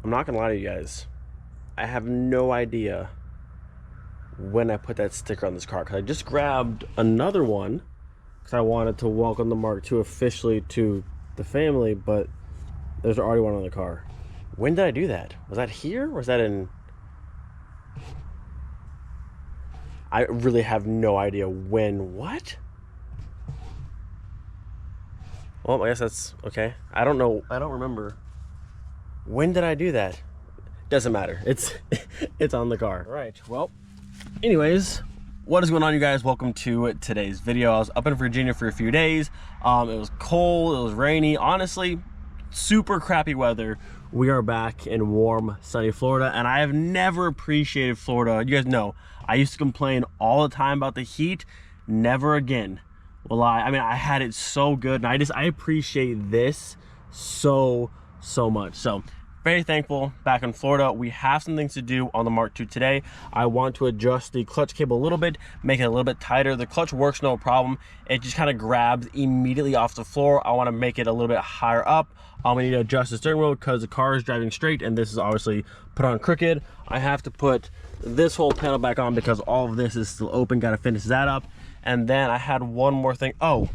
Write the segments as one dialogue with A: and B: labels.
A: I'm not gonna lie to you guys. I have no idea when I put that sticker on this car, because I just grabbed another one because I wanted to welcome the Mark II officially to the family, but there's already one on the car. When did I do that? Was that here or was that in... I really have no idea when. What? Well, I guess that's okay. I don't know. I don't remember. When did I do that? Doesn't matter. It's on the car. All right. Well, anyways, what is going on, you guys? Welcome to today's video. I was up in Virginia for a few days. It was cold. It was rainy. Honestly, super crappy weather. We are back in warm, sunny Florida, and I have never appreciated Florida. You guys know, I used to complain all the time about the heat. Never again will I. I mean, I had it so good, and I appreciate this so much. So very thankful back in Florida. We have some things to do on the Mark II today. I want to adjust the clutch cable a little bit, make it a little bit tighter. The clutch works no problem. It just kind of grabs immediately off the floor. I want to make it a little bit higher up. We need to adjust the steering wheel because the car is driving straight and this is obviously put on crooked. I have to put this whole panel back on because all of this is still open. Got to finish that up. And then I had one more thing. Oh,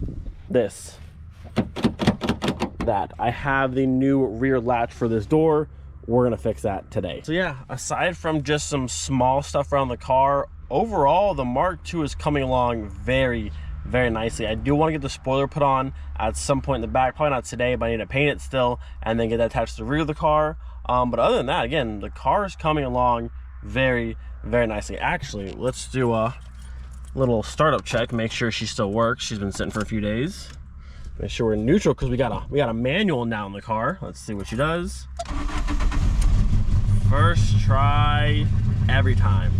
A: this. That I have the new rear latch for this door. We're gonna fix that today. So yeah, aside from just some small stuff around the car, overall the Mark II is coming along very nicely. I do want to get the spoiler put on at some point in the back, probably not today, but I need to paint it still and then get that attached to the rear of the car. But other than that, again, the car is coming along very nicely. Actually, let's do a little startup check, make sure she still works. She's been sitting for a few days. Make sure we're neutral because we got a manual now in the car. Let's see what she does. First try every time.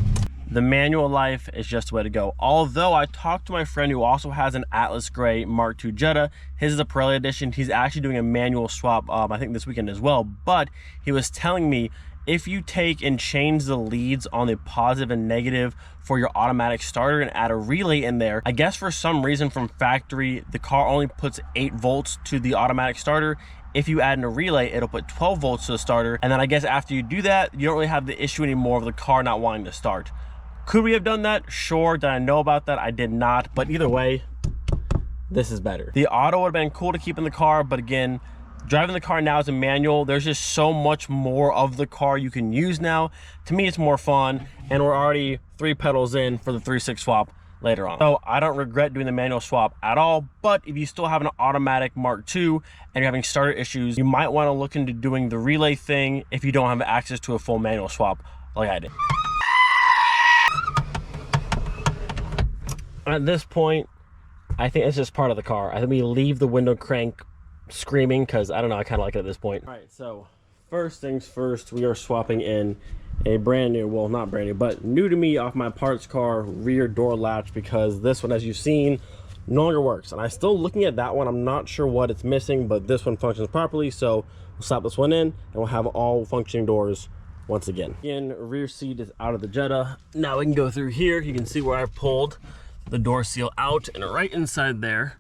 A: The manual life is just the way to go. Although I talked to my friend who also has an Atlas Gray Mark II Jetta. His is a Pirelli edition. He's actually doing a manual swap, I think this weekend as well. But he was telling me if you take and change the leads on the positive and negative for your automatic starter and add a relay in there, I guess for some reason from factory, the car only puts 8 volts to the automatic starter. If you add in a relay, it'll put 12 volts to the starter. And then I guess after you do that, you don't really have the issue anymore of the car not wanting to start. Could we have done that? Sure. Did I know about that? I did not. But either way, this is better. The auto would have been cool to keep in the car, but again, driving the car now as a manual, there's just so much more of the car you can use now. To me, it's more fun, and we're already 3 pedals in for the 3.6 swap later on. So I don't regret doing the manual swap at all, but if you still have an automatic Mark II and you're having starter issues, you might want to look into doing the relay thing if you don't have access to a full manual swap like I did. At this point, I think it's just part of the car. I think we leave the window crank screaming because I don't know, I kind of like it at this point. All right, so first things first, we are swapping in a brand new, well, not brand new, but new to me off my parts car rear door latch, because this one, as you've seen, no longer works. And I'm still looking at that one. I'm not sure what it's missing, but this one functions properly. So we'll slap this one in and we'll have all functioning doors once again. Again, rear seat is out of the Jetta. Now we can go through here. You can see where I pulled the door seal out, and right inside there,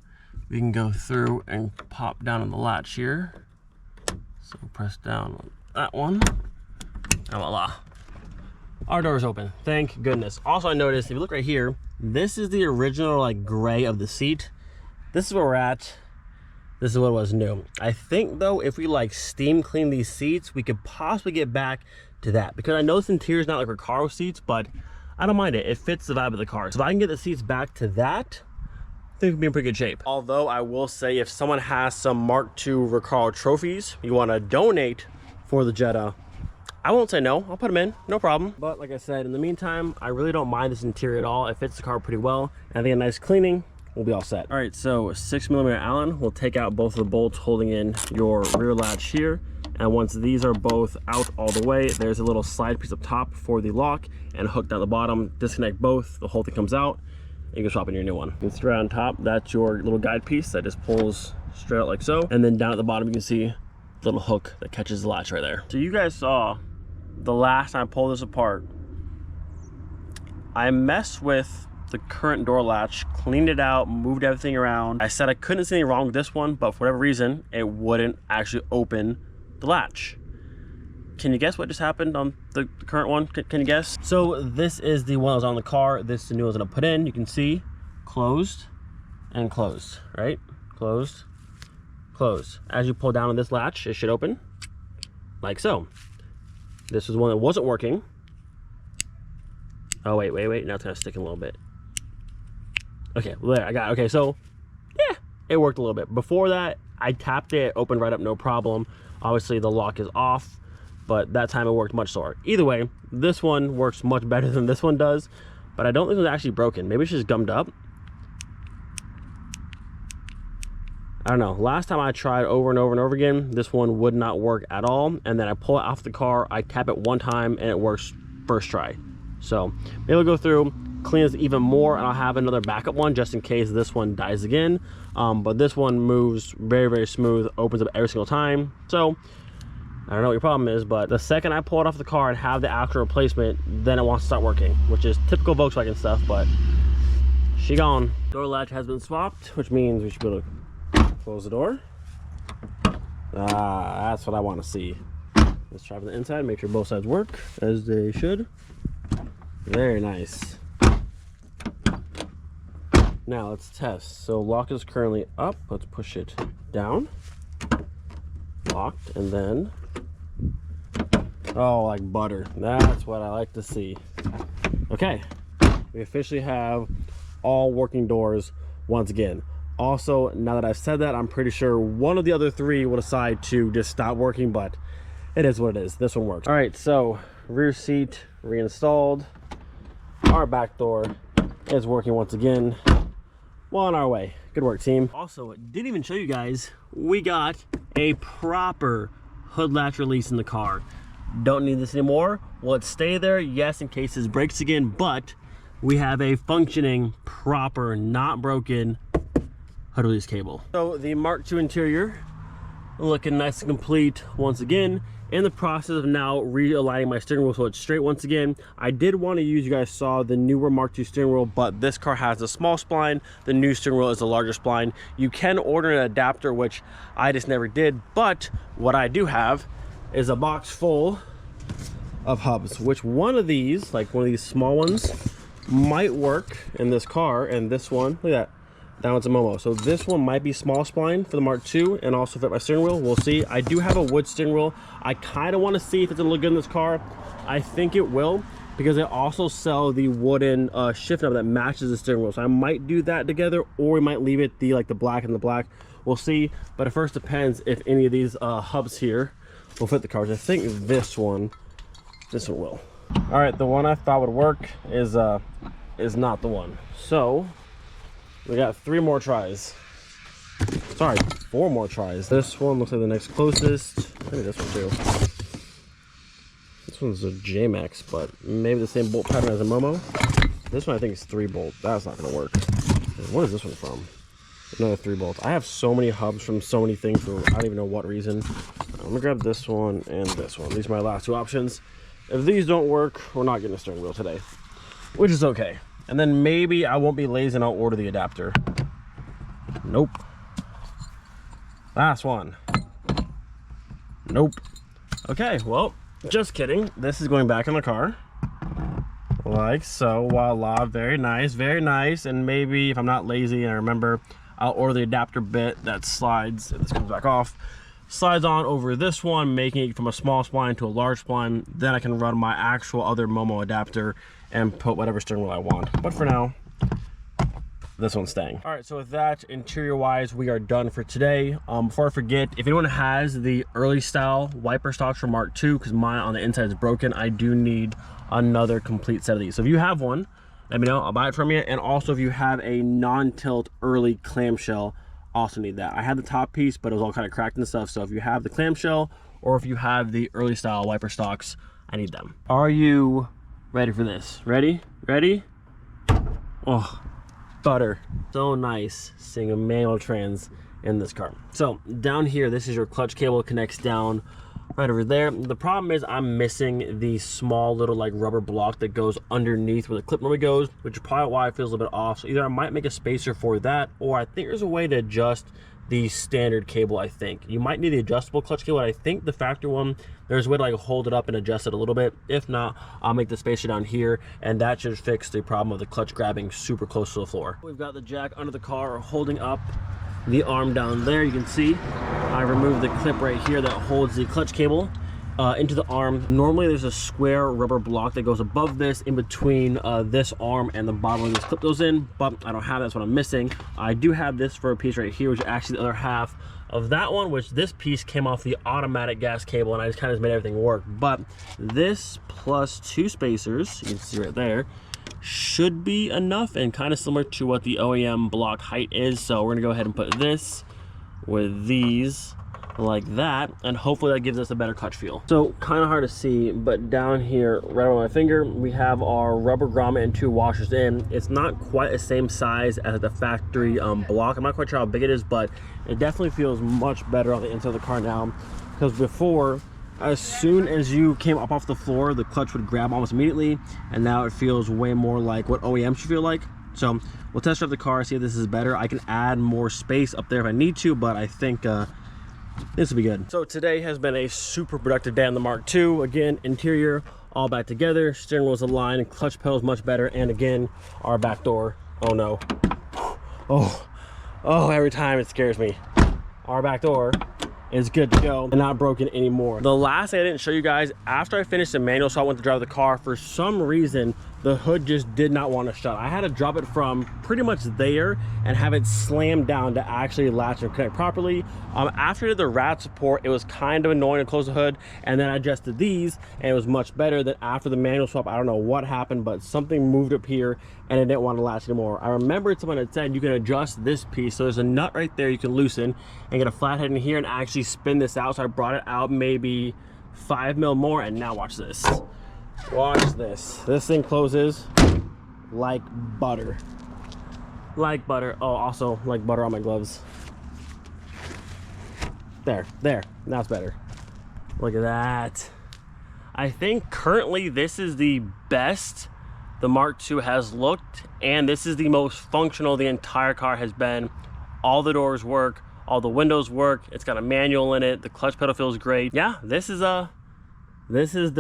A: we can go through and pop down on the latch here. So press down on that one, and voila. Our door is open, thank goodness. Also, I noticed, if you look right here, this is the original like gray of the seat. This is where we're at. This is what was new. I think though, if we like steam clean these seats, we could possibly get back to that, because I know this interior is not like Recaro seats, but I don't mind it. It fits the vibe of the car. So if I can get the seats back to that, I think we'll be in pretty good shape. Although I will say, if someone has some Mark II Recaro trophies you want to donate for the Jetta, I won't say no. I'll put them in, no problem. But like I said, in the meantime, I really don't mind this interior at all. It fits the car pretty well. And I think a nice cleaning, we'll be all set. All right, so 6mm Allen will take out both of the bolts holding in your rear latch here. And once these are both out all the way, there's a little slide piece up top for the lock and hook down the bottom. Disconnect both, the whole thing comes out. You can swap in your new one. You can straight on top, that's your little guide piece that just pulls straight out like so. And then down at the bottom, you can see the little hook that catches the latch right there. So you guys saw the last time I pulled this apart, I messed with the current door latch, cleaned it out, moved everything around. I said I couldn't see anything wrong with this one, but for whatever reason, it wouldn't actually open the latch. Can you guess what just happened on the current one? Can you guess? So this is the one that was on the car. This is the new one that I put in. You can see closed and closed, right? Closed, closed. As you pull down on this latch, it should open like so. This was one that wasn't working. Oh, wait. Now it's kind of sticking a little bit. Okay, well, there, I got it. Okay, so, yeah, it worked a little bit. Before that, I tapped it, opened right up, no problem. Obviously, the lock is off, but that time it worked much slower. Either way, this one works much better than this one does, but I don't think it was actually broken. Maybe it's just gummed up. I don't know. Last time I tried over and over and over again, this one would not work at all. And then I pull it off the car, I tap it one time, and it works first try. So maybe I'll go through, clean this even more, and I'll have another backup one just in case this one dies again. But this one moves very, very smooth, opens up every single time. So I don't know what your problem is, but the second I pull it off the car and have the actual replacement, then it wants to start working, which is typical Volkswagen stuff, but she gone. Door latch has been swapped, which means we should be able to close the door. Ah, that's what I want to see. Let's try from the inside, make sure both sides work as they should. Very nice. Now let's test. So lock is currently up. Let's push it down. Locked, and then, oh, like butter. That's what I like to see. Okay, we officially have all working doors once again. Also, now that I've said that, I'm pretty sure one of the other three will decide to just stop working, but it is what it is. This one works. All right, so rear seat reinstalled. Our back door is working once again. Well, on our way. Good work, team. Also, didn't even show you guys, we got a proper hood latch release in the car. Don't need this anymore. Will it stay there? Yes, in case this breaks again, but we have a functioning, proper, not broken hood release cable. So the Mk2 interior looking nice and complete once again. In the process of now realigning my steering wheel so it's straight once again. I did want to use, you guys saw the newer Mk2 steering wheel, but this car has a small spline. The new steering wheel is a larger spline. You can order an adapter, which I just never did, but what I do have is a box full of hubs, which one of these, like one of these small ones, might work in this car, and this one, look at that. That one's a Momo. So this one might be small spline for the Mk2 and also fit my steering wheel. We'll see. I do have a wood steering wheel. I kind of want to see if it's gonna look good in this car. I think it will, because they also sell the wooden shift knob that matches the steering wheel. So I might do that together, or we might leave it the black and the black. We'll see. But it first depends if any of these hubs here will fit the cars. I think this one will. All right, the one I thought would work is not the one. So we got 3 more tries. Sorry, 4 more tries. This one looks like the next closest. Maybe this one too. This one's a J-Max, but maybe the same bolt pattern as a Momo. This one I think is 3 bolt. That's not gonna work. What is this one from? Another 3 bolt. I have so many hubs from so many things for I don't even know what reason. I'm gonna grab this one and this one. These are my last 2 options. If these don't work, we're not getting a steering wheel today, which is okay. And then maybe I won't be lazy and I'll order the adapter. Nope. Last one. Nope. Okay, well, just kidding. This is going back in the car. Like so. Voila. Very nice, very nice. And maybe if I'm not lazy and I remember, I'll order the adapter bit that slides, and this comes back off, slides on over this one, making it from a small spline to a large spline. Then I can run my actual other Momo adapter and put whatever steering wheel I want. But for now, this one's staying. All right, so with that, interior wise, we are done for today. Before I forget, if anyone has the early style wiper stocks for Mk2, because mine on the inside is broken, I do need another complete set of these. So if you have one, let me know, I'll buy it from you. And also if you have a non-tilt early clamshell, also need that. I had the top piece, but it was all kind of cracked and stuff. So if you have the clamshell, or if you have the early style wiper stocks, I need them. Are you ready for this? Ready? Ready? Oh, butter. So nice seeing a manual trans in this car. So down here, this is your clutch cable, connects down right over there. The problem is I'm missing the small little like rubber block that goes underneath where the clip normally goes, which is probably why it feels a little bit off. So either I might make a spacer for that, or I think there's a way to adjust the standard cable, I think. You might need the adjustable clutch cable. I think the factory one, there's a way to like hold it up and adjust it a little bit. If not, I'll make the spacer down here, and that should fix the problem of the clutch grabbing super close to the floor. We've got the jack under the car holding up the arm down there. You can see I removed the clip right here that holds the clutch cable into the arm. Normally there's a square rubber block that goes above this in between this arm and the bottom where this clip goes in, but I don't have that. That's what I'm missing. I do have this for a piece right here, which is actually the other half of that one, which this piece came off the automatic gas cable, and I just kind of made everything work. But this plus 2 spacers, you can see right there, should be enough and kind of similar to what the OEM block height is. So we're gonna go ahead and put this with these like that, and hopefully that gives us a better clutch feel. So kind of hard to see, but down here right on my finger we have our rubber grommet and 2 washers in. It's not quite the same size as the factory block. I'm not quite sure how big it is, but it definitely feels much better on the inside of the car now, because before, as soon as you came up off the floor, the clutch would grab almost immediately, and now it feels way more like what OEM should feel like. So we'll test drive the car, see if this is better. I can add more space up there if I need to, but I think this will be good. So today has been a super productive day on the Mark II. Again, interior all back together, steering wheel's aligned, clutch pedal's much better, and again, our back door, oh no. Oh, every time it scares me. Our back door is good to go and not broken anymore. The last thing I didn't show you guys, after I finished the manual, so I went to drive the car, for some reason the hood just did not want to shut. I had to drop it from pretty much there and have it slammed down to actually latch and connect properly. After I did the rat support, it was kind of annoying to close the hood, and then I adjusted these and it was much better. Than after the manual swap, I don't know what happened, but something moved up here and it didn't want to latch anymore. I remembered someone had said you can adjust this piece, so there's a nut right there you can loosen and get a flathead in here and actually spin this out. So I brought it out maybe 5 mil more, and now watch this. Watch this. This thing closes like butter. Like butter. Oh, also like butter on my gloves. There. Now it's better. Look at that. I think currently this is the best the Mark II has looked, and this is the most functional the entire car has been. All the doors work, all the windows work. It's got a manual in it. The clutch pedal feels great. Yeah, this is the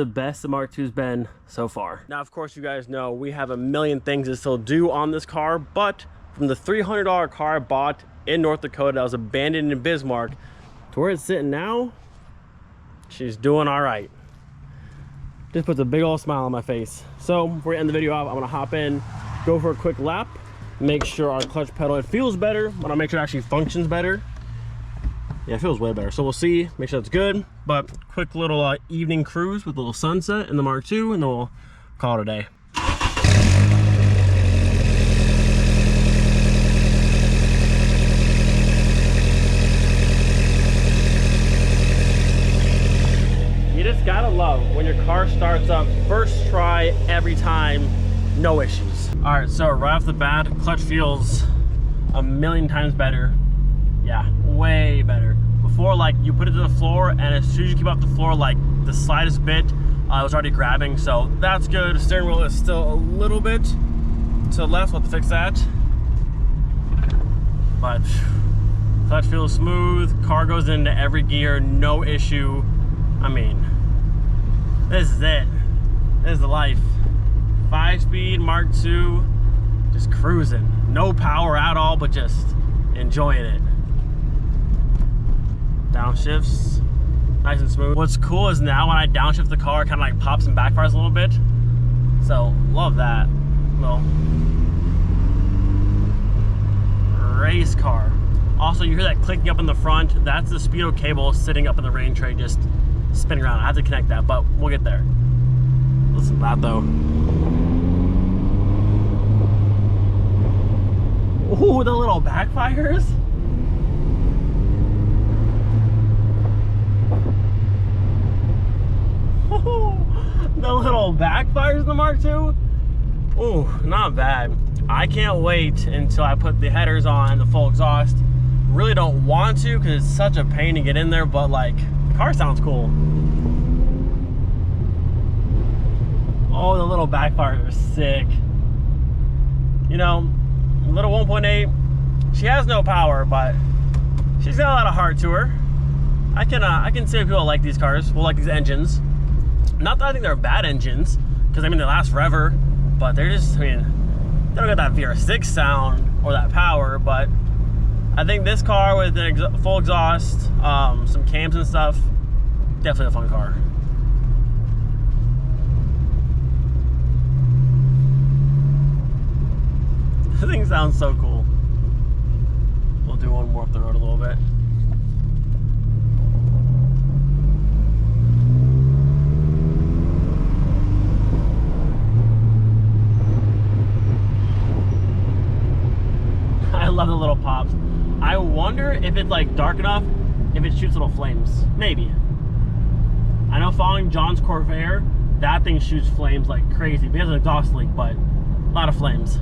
A: best the Mark II's been so far. Now, of course, you guys know we have a million things to still do on this car, but from the $300 car I bought in North Dakota that was abandoned in Bismarck to where it's sitting now, she's doing all right. Just puts a big old smile on my face. So before we end the video off, I'm gonna hop in, go for a quick lap, make sure our clutch pedal, it feels better, but I'll make sure it actually functions better. Yeah, it feels way better. So we'll see, make sure it's good. But quick little evening cruise with a little sunset in the Mark II, and then we'll call it a day. You just gotta love when your car starts up, first try, every time, no issues. All right, so right off the bat, clutch feels a million times better. Yeah, way better. Before, like, you put it to the floor, and as soon as you keep off the floor, like the slightest bit, I was already grabbing, so that's good. The steering wheel is still a little bit to the left, we'll have to fix that. But clutch feels smooth, car goes into every gear, no issue. I mean, this is it. This is the life. 5-speed Mark II, just cruising. No power at all, but just enjoying it. Downshifts, nice and smooth. What's cool is now when I downshift the car, it kind of like pops and backfires a little bit. So love that. Well, race car. Also, you hear that clicking up in the front. That's the speedo cable sitting up in the rain tray, just spinning around. I have to connect that, but we'll get there. Listen to that though. Ooh, the little backfires. The little backfires in the Mark II. Ooh, not bad. I can't wait until I put the headers on the full exhaust. Really don't want to because it's such a pain to get in there, but like, the car sounds cool. Oh, the little backfires are sick. You know, little 1.8, she has no power, but She's got a lot of heart to her. I can see people like these cars, will like these engines. Not that I think they're bad engines, because I mean they last forever, but they're just, I mean, they don't got that VR6 sound or that power. But I think this car with an full exhaust, some cams and stuff, definitely a fun car. This thing sounds so cool. We'll do one more up the road a little bit. I love the little pops. I wonder if it's like dark enough, if it shoots little flames. Maybe. I know following John's Corvair, that thing shoots flames like crazy. It has an exhaust leak, but a lot of flames.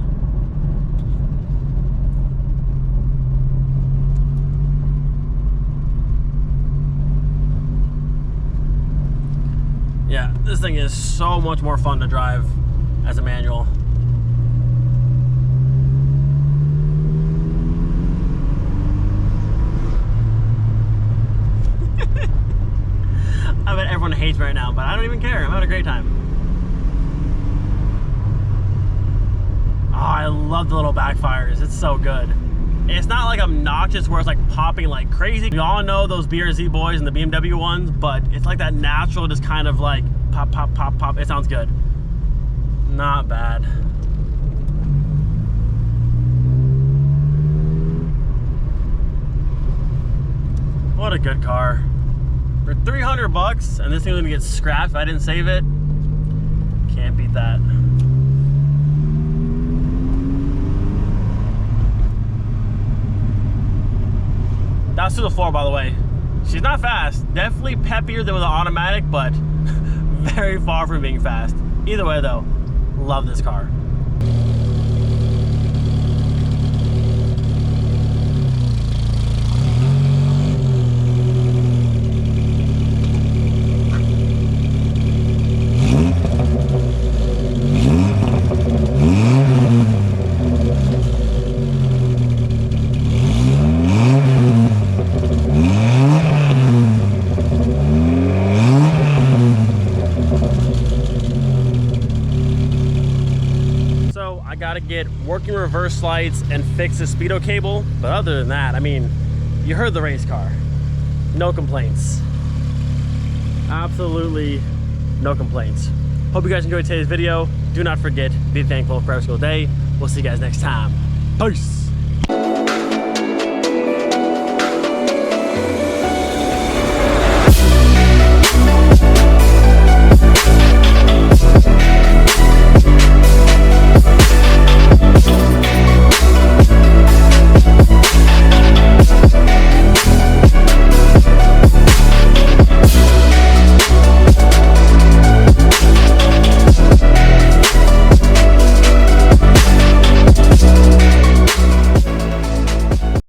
A: Yeah, this thing is so much more fun to drive as a manual. I bet everyone hates me right now, but I don't even care. I'm having a great time. Oh, I love the little backfires. It's so good. It's not like obnoxious where it's like popping like crazy. We all know those BRZ boys and the BMW ones, but it's like that natural, just kind of like pop, pop, pop, pop. It sounds good. Not bad. What a good car. For 300 bucks, and this thing's gonna get scrapped if I didn't save it. Can't beat that. That's to the floor, by the way. She's not fast. Definitely peppier than with an automatic, but very far from being fast. Either way, though, love this car. Gotta get working reverse lights and fix the speedo cable, but other than that, I mean, you heard the race car. No complaints. Absolutely no complaints. Hope you guys enjoyed today's video. Do not forget, be thankful for every single day. We'll see you guys next time. Peace.